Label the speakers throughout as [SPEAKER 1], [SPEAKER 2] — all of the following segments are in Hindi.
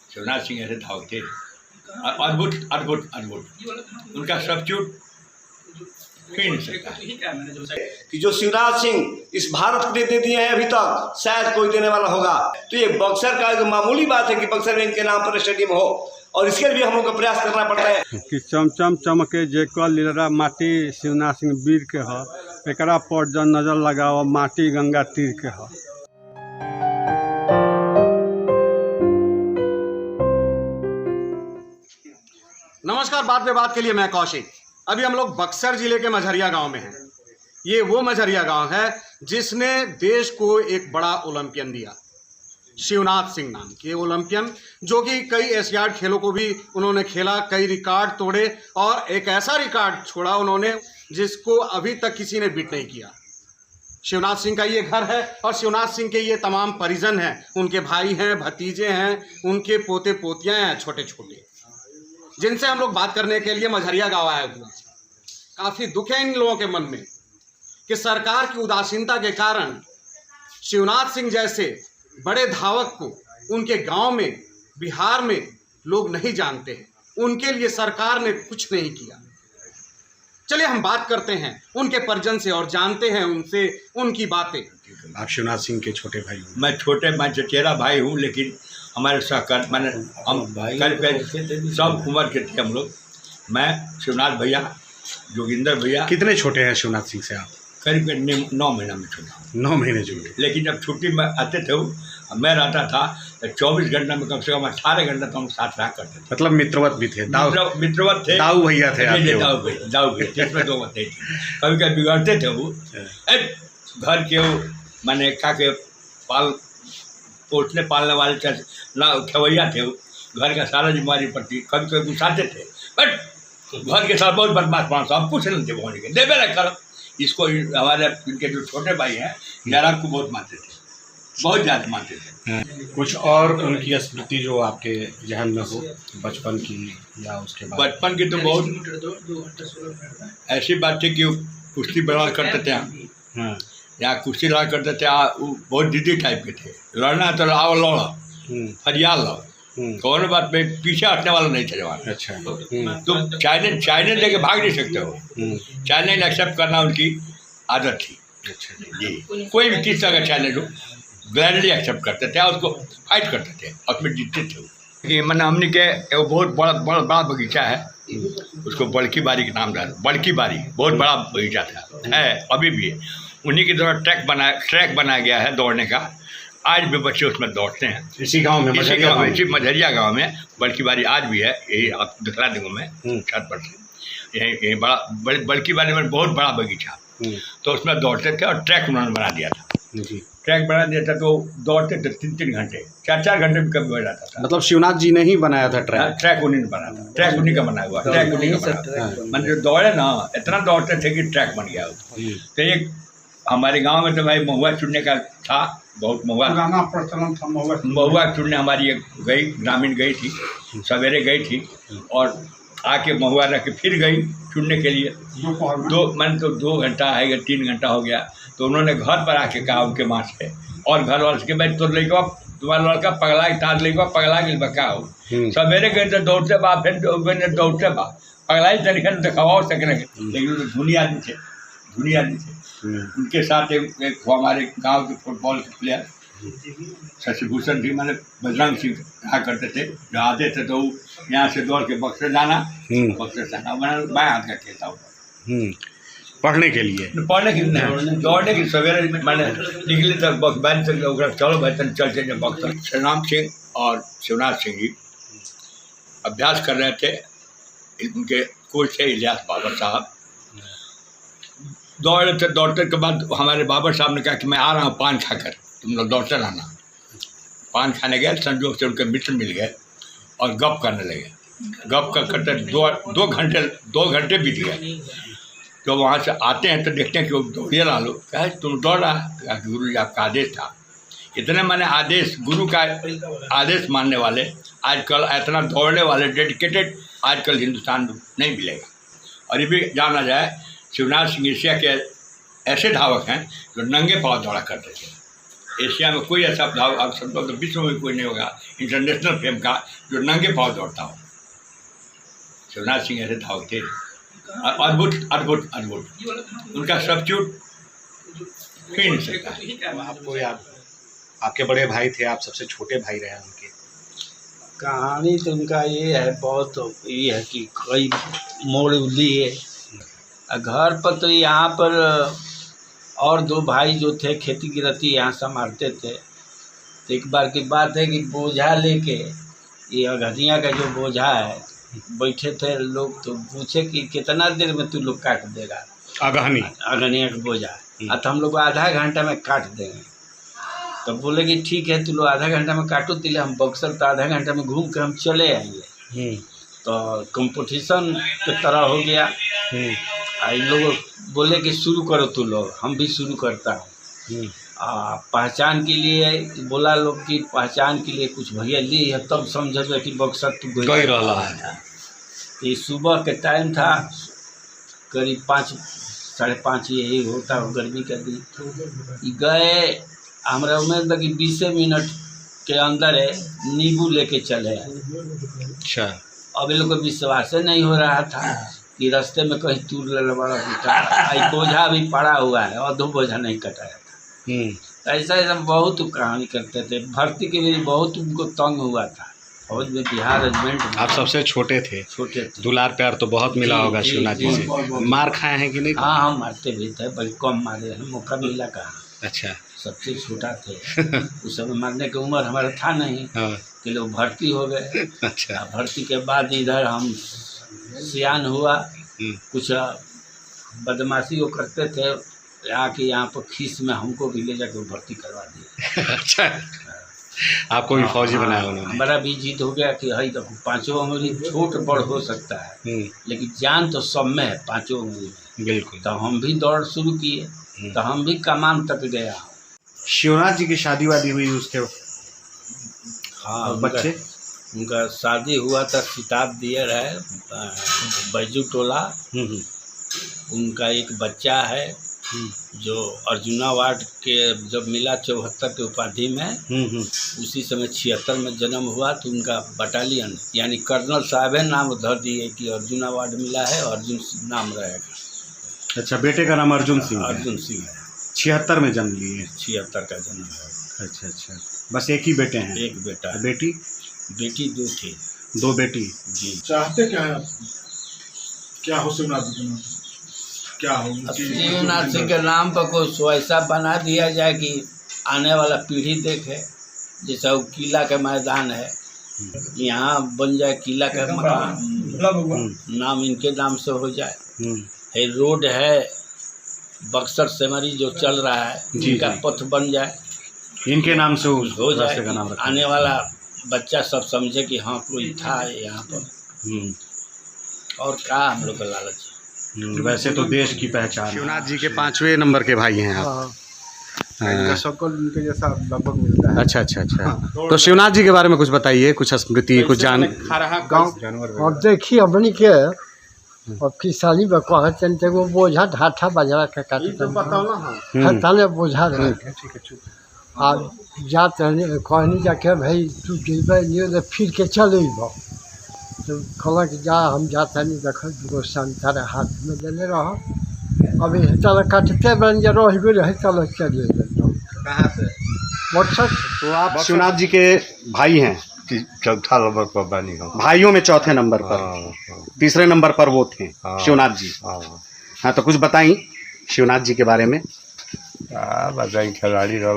[SPEAKER 1] शिवनाथ सिंह ऐसे धावक थे, अद्भुत अद्भुत अद्भुत, उनका सब्स्टिट्यूट ही नहीं सकता है।
[SPEAKER 2] कि जो शिवराज सिंह इस भारत को दे दिए हैं, अभी तक शायद कोई देने वाला होगा। तो ये बक्सर का मामूली बात है कि बक्सर में इनके नाम पर स्टेडियम हो, और इसके लिए हम लोग को प्रयास करना पड़ता है
[SPEAKER 3] कि चमचम चमके जेकर लीलरा माटी शिवनाथ सिंह वीर के ह, एकरा पर जन नजर लगाओ माटी गंगा तीर के ह।
[SPEAKER 4] नमस्कार, बात पे बात के लिए मैं कौशिक। अभी हम लोग बक्सर जिले के मझरिया गांव में हैं। ये वो मझरिया गांव है जिसने देश को एक बड़ा ओलंपियन दिया, शिवनाथ सिंह नाम के ओलंपियन, जो कि कई एशियाड खेलों को भी उन्होंने खेला, कई रिकॉर्ड तोड़े और एक ऐसा रिकॉर्ड छोड़ा उन्होंने जिसको अभी तक किसी ने बीट नहीं किया। शिवनाथ सिंह का ये घर है और शिवनाथ सिंह के ये तमाम परिजन हैं, उनके भाई हैं, भतीजे हैं, उनके पोते पोतियाँ हैं छोटे छोटे, जिनसे हम लोग बात करने के लिए मझरिया गाँव आए हुए हैं। काफ़ी दुख है इन लोगों के मन में कि सरकार की उदासीनता के कारण शिवनाथ सिंह जैसे बड़े धावक को उनके गांव में, बिहार में लोग नहीं जानते हैं, उनके लिए सरकार ने कुछ नहीं किया। चलिए हम बात करते हैं उनके परिजन से और जानते हैं उनसे उनकी बातें।
[SPEAKER 2] आप शिवनाथ सिंह के छोटे भाई हो?
[SPEAKER 1] मैं चचेरा भाई हूँ, लेकिन हमारे सहकार मैंने हम करीब सब उम्र के थे हम लोग। मैं, शिवनाथ भैया, जोगिंदर भैया।
[SPEAKER 2] कितने छोटे हैं शिवनाथ सिंह से आप?
[SPEAKER 1] करीब 9 महीना में छोटा।
[SPEAKER 2] 9 महीने छोटे।
[SPEAKER 1] लेकिन जब छुट्टी में आते थे मैं रहता था तो 24 घंटा में कम से कम 18 घंटा तो हम साथ रहा करते थे।
[SPEAKER 2] मतलब मित्रवत भी थे?
[SPEAKER 1] मित्रवत थे,
[SPEAKER 2] दाऊ भैया थे आपके?
[SPEAKER 1] दाऊ भैया, जिसमें 2 थे। कभी कभी बिगड़ते थे वो, घर के वो मैंने खा के पोसने पालने वाले खवैया थे, वो घर का सारा जिम्मेवारी पड़ती। कभी कभी गुस्साते थे, बट घर के साथ बहुत बदमाश पास हम कुछ नहीं थे बोलने के, देवे ना कर। इसको हमारे इनके जो छोटे भाई हैं जयराम को बहुत मानते थे, बहुत ज़्यादा मानते थे।
[SPEAKER 2] कुछ और उनकी स्मृति जो आपके जहन में हो बचपन की या उसके बाद?
[SPEAKER 1] बचपन की तो बहुत ऐसी बात थी कि कुश्ती बड़ा करते थे हम, यहाँ कुश्ती लड़ा करते थे। वो बहुत जिद्दी टाइप के थे, लड़ना तो आओ लड़ो, फरियाल लो, कौन बात में पीछे हटने वाला नहीं थे जवान।
[SPEAKER 2] अच्छा।
[SPEAKER 1] तुम चैलेंज लेके भाग नहीं सकते हो, चैलेंज एक्सेप्ट करना उनकी आदत थी।
[SPEAKER 2] अच्छा
[SPEAKER 1] जी, कोई भी किस तरह का चैलेंज हो ग्लैडली एक्सेप्ट करते थे और उसको फाइट करते थे और उसमें जीतते थे। कि मैंने हमने के एक बहुत बड़ा बगीचा है, उसको बड़की बारी के नाम डाल, बड़की बारी बहुत बड़ा बगीचा था, है अभी भी है। उन्हीं की तरह ट्रैक बनाया गया है दौड़ने का, आज भी बच्चे उसमें दौड़ते हैं।
[SPEAKER 2] इसी गांव में,
[SPEAKER 1] इसी मझरिया गांव में बड़की बारी आज भी है, यही आप दिखला देंगे मैं छत पर से। यही बड़ा बड़की बारी में बहुत बड़ा बगीचा, तो उसमें दौड़ते थे और ट्रैक उन्होंने बना दिया था। ट्रैक बना दिया था तो दौड़ते थे 3-3 घंटे, 4-4 घंटे भी कभी हो जाता था।
[SPEAKER 2] मतलब शिवनाथ जी ने ही बनाया था ट्रैक?
[SPEAKER 1] ट्रैक उन्हीं ने बना था, ट्रैक उन्हीं का बना हुआ, ट्रैक उन्हीं का बना। मतलब जो दौड़े ना इतना दौड़ते थे कि ट्रैक बन गया। तो एक हमारे गांव में तो भाई महुआ चुनने का था, बहुत महुआ प्रचलन था। महुआ चुनने हमारी एक गई, ग्रामीण गई थी, सवेरे गई थी और आके महुआ रख के फिर गई चुनने के लिए। मैंने तो 2 घंटा है, 3 घंटा हो गया। तो उन्होंने घर पर आके कहा उनके माँ से और घर वाले से, भाई तो लेके तुम्हारा लड़का पगला तार लेके पगला गई बका हो। सवेरे गए तो दौड़ते बा, फिर दौड़ते बा, पगलाई तरीके से दिखावा सके, लेकिन धुनी आदमी थे, धुनी आदमी थे। उनके साथ एक हमारे गांव के फुटबॉल के प्लेयर शशिभूषण जी, मैंने बजरंग सिंह रहा करते थे, जो आते थे तो यहाँ से दौड़ के बक्सर जाना, मैंने बाएं हाथ का खेलता हूँ
[SPEAKER 2] पढ़ने के लिए
[SPEAKER 1] दौड़ने की। सवेरे मैंने निकले तो बैन से चलो भाई तन चल चले बक्सर। श्रीराम सिंह और शिवनाथ सिंह जी अभ्यास कर रहे थे, उनके कोच थे इलियास बाबर साहब। दौड़ते के बाद हमारे बाबर साहब ने कहा कि मैं आ रहा हूँ पान खाकर, तुम लोग दौड़ते रहना। पान खाने गए, संजोग से उनके मित्र मिल गए और गप करने लगे। गप करते 2 घंटे बीत गए। तो वहाँ से आते हैं तो देखते हैं कि वो दौड़िए ला लो, कहा तुम दौड़ रहा है, गुरु जी आपका आदेश था। इतने मैंने आदेश, गुरु का आदेश मानने वाले आजकल, इतना दौड़ने वाले डेडिकेटेड आजकल हिंदुस्तान में नहीं मिलेगा। और ये भी जाना जाए, शिवनाथ सिंह एशिया के ऐसे धावक हैं जो नंगे पाँव दौड़ा करते थे, एशिया में कोई ऐसा धाव आप समझो तो विश्व में कोई नहीं होगा इंटरनेशनल फेम का जो नंगे पाँव दौड़ता हो। शिवनाथ सिंह ऐसे धाव थे, अद्भुत अद्भुत अद्भुत, उनका सब्स्टिट्यूट ही नहीं सकता है।
[SPEAKER 4] आपको याद, आपके बड़े भाई थे, आप सबसे छोटे भाई रहे उनके।
[SPEAKER 5] कहानी तो उनका ये है, बहुत ये है कि कई मोड़ लिए घर पर। तो यहाँ पर और दो भाई जो थे खेती गृहस्थी यहाँ संभालते थे। तो एक बार की बात है कि बोझा लेके, ये अगहनिया का जो बोझा है, बैठे थे लोग, तो पूछे कि कितना देर में तू लोग काट देगा अगहनिया का बोझा। तो हम लोग आधा घंटा में काट देंगे। तो बोले कि ठीक है, तू लोग आधा घंटा में काटो, तिले हम बक्सर तो आधा घंटा में घूम के हम चले आएंगे। तो कंपटीशन की तरह हो गया। इन लोग बोले कि शुरू करो तू लोग, हम भी शुरू करता हूँ। पहचान के लिए बोला लोग कि पहचान के लिए कुछ भैया ली है, तब समझे कि बक्सर तू गई रहा है। ये सुबह के टाइम था, करीब 5 साढ़े 5 यही होता हो, गर्मी का दिन। गए, हमारा उम्मीद था कि 20 मिनट के अंदर है नींबू लेके चले।
[SPEAKER 4] अच्छा,
[SPEAKER 5] अब लोग को विश्वास नहीं हो रहा था कि रास्ते में कहीं तूर ले बड़ा बोझा भी पड़ा हुआ है और 2 बोझा नहीं कटाया था। ऐसा ऐसा बहुत कहानी करते थे। भर्ती के लिए बहुत उनको तंग हुआ था फौज में, बिहार रेजिमेंट में।
[SPEAKER 4] आप सबसे छोटे थे?
[SPEAKER 5] छोटे थे।
[SPEAKER 4] दुलार प्यार तो बहुत मिला होगा शिवनाथ जी से। मार खाए हैं कि नहीं?
[SPEAKER 5] हाँ, हम मारते भी थे, बड़ी कम मारे हैं, मौका मिला कहाँ।
[SPEAKER 4] अच्छा,
[SPEAKER 5] सबसे छोटा थे उस समय, मारने की उम्र हमारा था नहीं। कि लोग भर्ती हो गए।
[SPEAKER 4] अच्छा,
[SPEAKER 5] भर्ती के बाद इधर हम सियान हुआ। कुछ बदमाशी वो करते थे, आके यहाँ पर खीस में हमको भी ले जाकर भर्ती करवा दिया।
[SPEAKER 4] अच्छा, आपको भी फौजी बनाया उन्होंने?
[SPEAKER 5] बड़ा भी जीत हो गया कि हई देखो 5 उंगली छोट बड़ हो सकता है, लेकिन जान तो सब में है 5 उंगली में।
[SPEAKER 4] बिल्कुल।
[SPEAKER 5] तो हम भी दौड़ शुरू किए, तो हम भी कमान तक गया।
[SPEAKER 4] शिवनाथ जी की शादी वादी हुई उसके?
[SPEAKER 5] हाँ,
[SPEAKER 4] बच्चे?
[SPEAKER 5] उनका शादी हुआ था, सिताब दियर है, बैजू टोला। उनका एक बच्चा है जो अर्जुना अवार्ड के जब मिला 74 के उपाधि में, उसी समय 76 में जन्म हुआ। तो उनका बटालियन यानी कर्नल साहब है नाम धर दिए कि अर्जुन अवार्ड मिला है, अर्जुन नाम रहेगा।
[SPEAKER 4] अच्छा, बेटे का नाम अर्जुन सिंह?
[SPEAKER 5] अर्जुन सिंह है।
[SPEAKER 4] 76 में जन्म लिए?
[SPEAKER 5] 76 का जन्म है।
[SPEAKER 4] अच्छा अच्छा, बस एक ही बेटे हैं?
[SPEAKER 5] एक बेटा है।
[SPEAKER 4] बेटी?
[SPEAKER 5] बेटी 2 थी।
[SPEAKER 4] 2 बेटी?
[SPEAKER 5] जी।
[SPEAKER 6] चाहते क्या है आप? क्या हो शिवनाथ जी के नाम? क्या हो
[SPEAKER 5] शिवनाथ सिंह के नाम पर कुछ ऐसा बना दिया जाए कि आने वाला पीढ़ी देखे। जैसा वो किला का मैदान है, यहाँ बन जाए किला का मकान, नाम इनके नाम से हो जाए। है रोड है बक्सर सेमरी जो चल रहा है, इनका पथ बन जाए,
[SPEAKER 4] इनके नाम से
[SPEAKER 5] हो जाए
[SPEAKER 4] का नाम रखा।
[SPEAKER 5] आने वाला बच्चा सब समझे कि हाँ कोई था यहाँ पर। और क्या हम लोग का लालच है।
[SPEAKER 4] वैसे तो देश की पहचान। शिवनाथ जी के 5वें नंबर के भाई हैं आप?
[SPEAKER 3] इनका शक्ल उनके जैसा लगभग मिलता है।
[SPEAKER 4] अच्छा अच्छा अच्छा। तो शिवनाथ जी के बारे में कुछ बताइए, कुछ स्मृति, कुछ जान।
[SPEAKER 7] अब देखिए अपनी के अब की साली में कहा चलते वो बोझा ढाठा बजरा का काटता ताले बोझा रहे और जाते कहनी जाके भाई तू जेबे नहीं फिर के चले तो कहला कि जा हम जाते नहीं देख दूगो संतरा हाथ में ले रह अभी चल काटते बन जा रह रहे चलो चलिए।
[SPEAKER 4] कहाँ से?
[SPEAKER 7] बक्सर।
[SPEAKER 4] तो आप शिवनाथ जी के भाई हैं?
[SPEAKER 2] 4था नंबर पर बनी हो।
[SPEAKER 4] भाइयों में 4थे नंबर पर। 3रे नंबर पर वो थे शिवनाथ जी। हाँ, तो कुछ बताई शिवनाथ जी के बारे में।
[SPEAKER 2] क्या बताई, खिलाड़ी रहा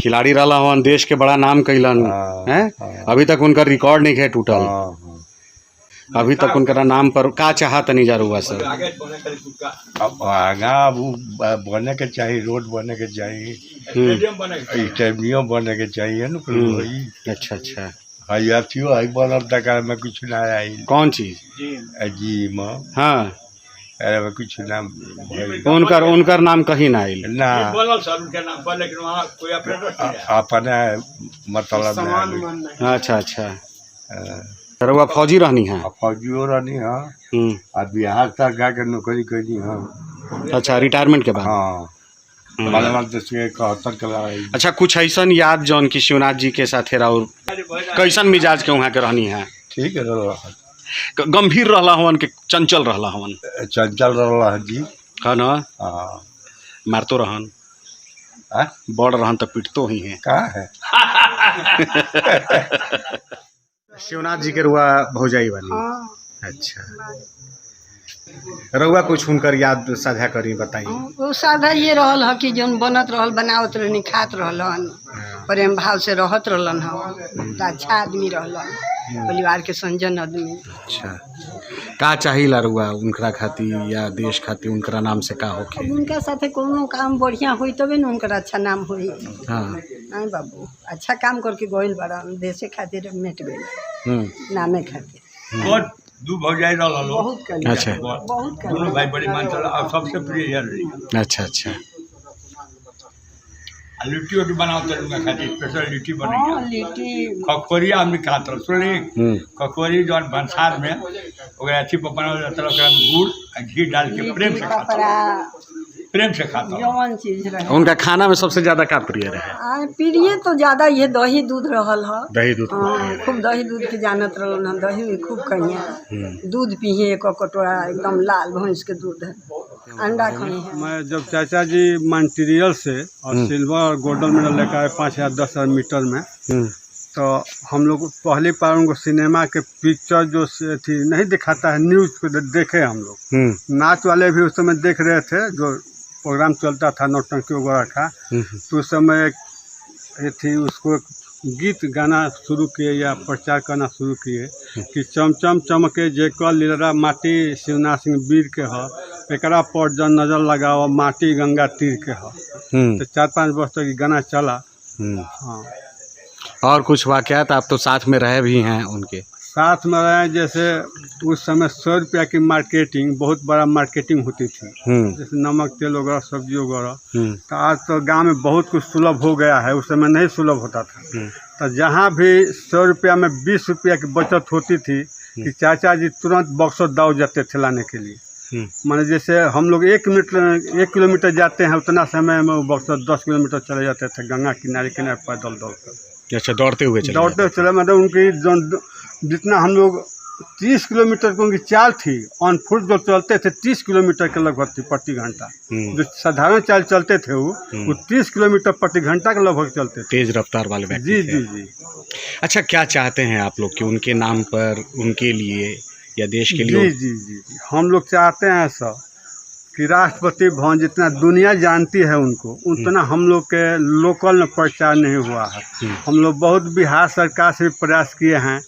[SPEAKER 4] खिलाड़ी रहा हन, देश के बड़ा नाम कैलन हैं। अभी तक उनका रिकॉर्ड नहीं है टूटल। अभी तक उनका नाम पर का चाहत नहीं जा रहा सर।
[SPEAKER 2] अब आगा बने के चाहिए, रोड बने के चाहिए, स्टेडियम बने के चाहिए ना।
[SPEAKER 4] अच्छा अच्छा।
[SPEAKER 2] हयातियों आई बनल तक में कुछ ना आई।
[SPEAKER 4] कौन चीज?
[SPEAKER 2] जी माँ।
[SPEAKER 4] हाँ,
[SPEAKER 2] अरे कुछ नाम
[SPEAKER 4] उनकर नाम कहीं ना आइल
[SPEAKER 2] ना। अपने मतलब।
[SPEAKER 4] अच्छा अच्छा। सर वो फौजी रहनी है?
[SPEAKER 2] फौजियों रहनी है। अब बिहार तक जाके नौकरी करनी है।
[SPEAKER 4] अच्छा, रिटायरमेंट के बाद।
[SPEAKER 8] हाँ, बालानाथ 71 के लड़ाई।
[SPEAKER 4] अच्छा, कुछ ऐसन याद जौन कि शिवनाथ जी के साथ और कैसन मिजाज के वहाँ के रहनी है?
[SPEAKER 8] ठीक है,
[SPEAKER 4] गंभीर रहला हवन के चंचल रहला हवन?
[SPEAKER 8] चंचल रहा है जी।
[SPEAKER 4] है ना?
[SPEAKER 8] हाँ।
[SPEAKER 4] मारतो रहन? बड़ रहन तो पिटतो ही है।
[SPEAKER 8] कहाँ है?
[SPEAKER 4] शिवनाथ जी के रुआ भौजाई वाली। अच्छा, रउआ कुछ हुनकर याद साझा करी, बताई।
[SPEAKER 9] वो साधा ये रहल ह कि जौन बनत रहल, बनावत रहनी, खात रहलन, प्रेम भाव से रहत रहलन ह। अच्छा आदमी रहलन, परिवार के संजन आदमी।
[SPEAKER 4] अच्छा, का चाहिला रउआ उनकरा खातिर या देश खातिर उनकरा नाम से का होखे?
[SPEAKER 9] उनका साथे कोनो काम बढ़िया होई तबे न उनका अच्छा नाम होई।
[SPEAKER 4] हाँ,
[SPEAKER 9] नहीं बाबू, अच्छा काम करके गइल बड़न, देशे खातिर मिट गइल, नामे खातिर।
[SPEAKER 1] बहुत दू भौजाई रहल लो।
[SPEAKER 9] बहुत कल।
[SPEAKER 4] अच्छा,
[SPEAKER 9] बहुत कल।
[SPEAKER 1] दोनों भाई बड़ी मानसल और सबसे प्रिय यह रही।
[SPEAKER 4] अच्छा अच्छा।
[SPEAKER 1] लिट्टी उट्टी बनाते उनका खातिर स्पेशल लिट्टी
[SPEAKER 9] हाँ,
[SPEAKER 1] बनेगी।
[SPEAKER 9] लिट्टी
[SPEAKER 1] खखोरी आदमी खात रह सुनी। खखोरी जौन भंसार में ओकरा अथी पर बनावल जाता है, ओकरा में गुड़ आ घी डाल के प्रेम से खाता, प्रेम से खाता।
[SPEAKER 9] जवन चीज रहे
[SPEAKER 4] उनका खाना में सबसे ज्यादा का प्रिय रहे?
[SPEAKER 9] प्रिय तो ज्यादा ये दही दूध रहल ह।
[SPEAKER 4] दही दूध।
[SPEAKER 9] खूब दही दूध के जानत रहलन ह, दही भी खूब कहिए, दूध पिए एक कटोरा एकदम लाल भैंस के दूध है, अंडा खाई है।
[SPEAKER 3] मैं जब चाचा जी मटेरियल से और सिल्वर और गोल्डन मेडल लेकर आए 5 या 10 मीटर में, तो हम लोग पहली बार उनको सिनेमा के पिक्चर जो थी नहीं दिखाता है, न्यूज़ पे देखे हम लोग। नाच वाले भी उस समय देख रहे थे, जो प्रोग्राम चलता था नौटंकी वगैरह का, तो उस समय ये थी, उसको गीत गाना शुरू किए या प्रचार करना शुरू किए कि चमचम चमके जे कल लीलरा माटी शिवनाथ सिंह वीर के ह, एकरा पर जन नजर लगाओ माटी गंगा तीर के ह। तो 4-5 वर्ष तक ये गाना चला। हाँ,
[SPEAKER 4] और कुछ वाकयात? आप तो साथ में रहे भी हैं उनके?
[SPEAKER 3] साथ में रहे, जैसे उस समय 100 रुपया की मार्केटिंग, बहुत बड़ा मार्केटिंग होती थी, जैसे नमक तेल वगैरह सब्जी वगैरह। तो आज तो गांव में बहुत कुछ सुलभ हो गया है, उस समय नहीं सुलभ होता था। तो जहां भी 100 रुपया में 20 रुपया की बचत होती थी कि चाचा जी तुरंत बक्सर दौड़ जाते थे लाने के लिए। माने जैसे हम लोग 1 किलोमीटर जाते हैं, उतना समय में वो बक्सर 10 किलोमीटर चले जाते थे, गंगा किनारे किनारे पैदल दौड़कर।
[SPEAKER 4] अच्छा, दौड़ते हुए
[SPEAKER 3] चले, मतलब उनकी जितना हम लोग 30 किलोमीटर की उनकी चाल थी, ऑन फुट जो चलते थे 30 किलोमीटर के लगभग थी प्रति घंटा। जो साधारण चाल चलते थे वो 30 किलोमीटर प्रति घंटा के लगभग चलते थे,
[SPEAKER 4] तेज रफ्तार वाले व्यक्ति।
[SPEAKER 3] जी जी जी।
[SPEAKER 4] अच्छा, क्या चाहते हैं आप लोग कि उनके नाम पर, उनके लिए या देश के लिए?
[SPEAKER 3] जी जी जी, हम लोग चाहते हैं सब कि राष्ट्रपति भवन जितना दुनिया जानती है उनको, उतना हम लोग के लोकल में प्रचार नहीं हुआ है। हम लोग बहुत बिहार सरकार से भी प्रयास किए हैं,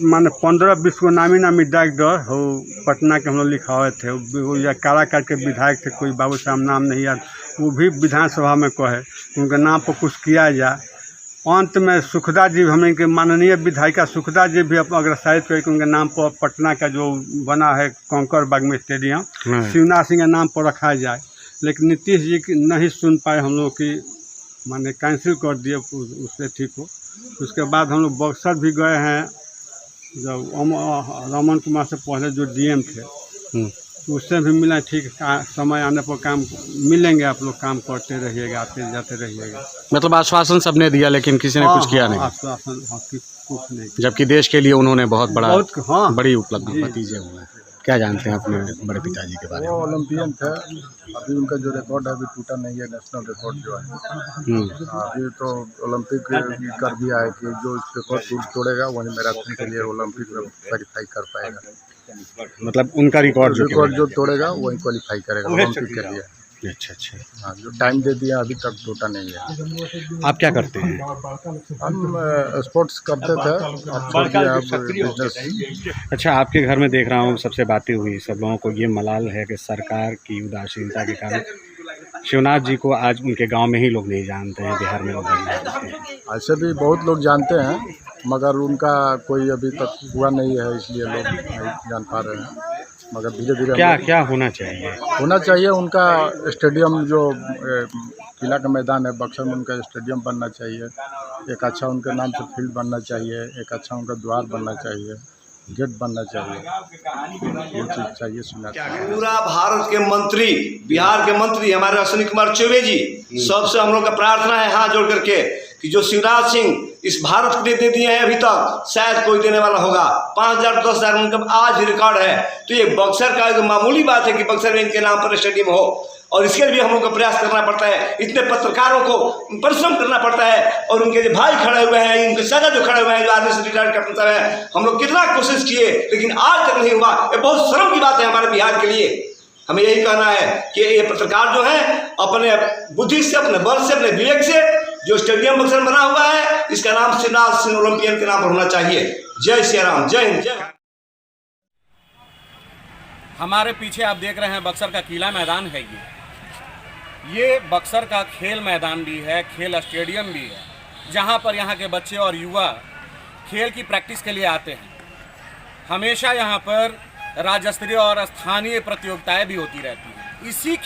[SPEAKER 3] माने 15-20 को नामी डायरेक्टर हो पटना के हम लोग लिखा हुए थे, वो या काराकाट के विधायक थे, कोई बाबू साहब नाम नहीं याद, वो भी विधानसभा में कहे उनके नाम पर कुछ किया जाए। अंत में सुखदा जी, हम इनके माननीय विधायिका सुखदा जी भी अग्रसारित करके उनके नाम पर पटना का जो बना है कंकर बाग में स्टेडियम, शिवनाथ सिंह के नाम पर रखा जाए। लेकिन नीतीश जी नहीं सुन पाए, हम लोग की माने कैंसिल कर दिए उससे ठीक हो। उसके बाद हम लोग बक्सर भी गए हैं, जब रमन कुमार से पहले जो डीएम थे, तो उससे भी मिला, ठीक समय आने पर काम मिलेंगे, आप लोग काम करते रहिएगा, आते जाते रहिएगा।
[SPEAKER 4] मतलब आश्वासन सबने दिया लेकिन किसी ने कुछ किया नहीं?
[SPEAKER 3] आश्वासन कुछ नहीं,
[SPEAKER 4] जबकि देश के लिए उन्होंने बहुत
[SPEAKER 3] बड़ा
[SPEAKER 4] बड़ी उपलब्धि नतीजे हुए हैं। क्या जानते हैं अपने बड़े पिताजी के बारे में?
[SPEAKER 6] वो ओलंपियन थे, अभी उनका जो रिकॉर्ड है अभी टूटा नहीं है, नेशनल रिकॉर्ड जो है। अभी तो ओलंपिक कर दिया है कि जो रिकॉर्ड तोड़ेगा वही मैराथन के लिए ओलंपिक में क्वालिफाई कर पाएगा।
[SPEAKER 4] मतलब उनका रिकॉर्ड
[SPEAKER 6] जो तोड़ेगा वही क्वालिफाई करेगा ओलंपिक के लिए।
[SPEAKER 4] अच्छा अच्छा।
[SPEAKER 6] हाँ, जो टाइम दे दिया अभी तक टूटा नहीं है।
[SPEAKER 4] आप क्या करते हैं?
[SPEAKER 6] हम स्पोर्ट्स करते थे, अब छोड़ दिया, अब बिजनेस।
[SPEAKER 4] अच्छा, आपके घर में देख रहा हूँ सबसे बातें हुई, सब लोगों को ये मलाल है कि सरकार की उदासीनता के कारण शिवनाथ जी को आज उनके गांव में ही लोग नहीं जानते हैं, बिहार में लोग नहीं जानते हैं।
[SPEAKER 6] ऐसे भी बहुत लोग जानते हैं, मगर उनका कोई अभी तक हुआ नहीं है, इसलिए लोग नहीं जान पा रहे हैं। मगर धीरे धीरे
[SPEAKER 4] क्या होना चाहिए?
[SPEAKER 6] उनका स्टेडियम जो किला का मैदान है बक्सर में, उनका स्टेडियम बनना चाहिए। एक अच्छा उनके नाम से फील्ड बनना चाहिए, एक अच्छा उनका द्वार बनना चाहिए। गेट बनना चाहिए, ये चीज़ चाहिए सुना।
[SPEAKER 2] पूरा भारत के मंत्री, बिहार के मंत्री हमारे अश्विनी कुमार चौबे जी, सबसे हम लोग का प्रार्थना है हाथ जोड़ करके कि जो शिवराज सिंह इस भारत को दे दिए हैं, अभी तक शायद कोई देने वाला होगा। 5,000 10,000 उनका आज भी रिकॉर्ड है। तो ये बक्सर का एक मामूली बात है कि बक्सर में इनके नाम पर स्टेडियम हो, और इसके लिए हम लोग को प्रयास करना पड़ता है। इतने पत्रकारों को परिश्रम करना पड़ता है, और उनके जो भाई खड़े हुए हैं, उनके सगा जो खड़े हुए हैं, जो आर्मी से रिटायर्ड कैप्टन है, हम लोग कितना कोशिश किए लेकिन आज तक नहीं हुआ। ये बहुत शर्म की बात है हमारे बिहार के लिए। हमें यही कहना है कि ये पत्रकार जो है अपने बुद्धि से, अपने बल से, अपने विवेक से, जो स्टेडियम बक्सर बना हुआ है इसका नाम शिवराज सिंह ओलंपियन के नाम पर होना चाहिए। जय श्री राम, जय हिंद, जय।
[SPEAKER 4] हमारे पीछे आप देख रहे हैं बक्सर का किला मैदान है। ये बक्सर का खेल मैदान भी है, खेल स्टेडियम भी है, जहाँ पर यहाँ के बच्चे और युवा खेल की प्रैक्टिस के लिए आते हैं। हमेशा यहाँ पर राज्य स्तरीय और स्थानीय प्रतियोगिताएं भी होती रहती हैं। इसी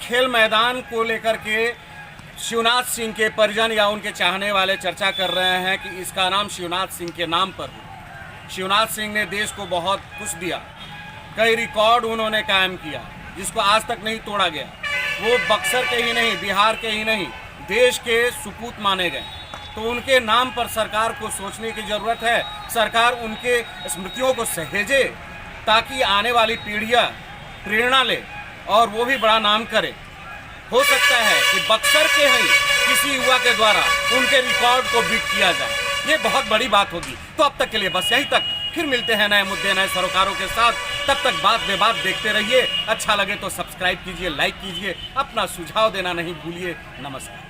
[SPEAKER 4] खेल मैदान को लेकर के शिवनाथ सिंह के परिजन या उनके चाहने वाले चर्चा कर रहे हैं कि इसका नाम शिवनाथ सिंह के नाम पर हो। शिवनाथ सिंह ने देश को बहुत कुछ दिया, कई रिकॉर्ड उन्होंने कायम किया जिसको आज तक नहीं तोड़ा गया। वो बक्सर के ही नहीं, बिहार के ही नहीं, देश के सुपूत माने गए। तो उनके नाम पर सरकार को सोचने की ज़रूरत है। सरकार उनके स्मृतियों को सहेजे ताकि आने वाली पीढ़ियाँ प्रेरणा ले और वो भी बड़ा नाम करे। हो सकता है कि बक्सर के ही किसी युवा के द्वारा उनके रिकॉर्ड को बीट किया जाए, ये बहुत बड़ी बात होगी। तो अब तक के लिए बस यहीं तक, फिर मिलते हैं नए मुद्दे, नए सरोकारों के साथ। तब तक बात बेबात देखते रहिए। अच्छा लगे तो सब्सक्राइब कीजिए, लाइक कीजिए, अपना सुझाव देना नहीं भूलिए। नमस्कार।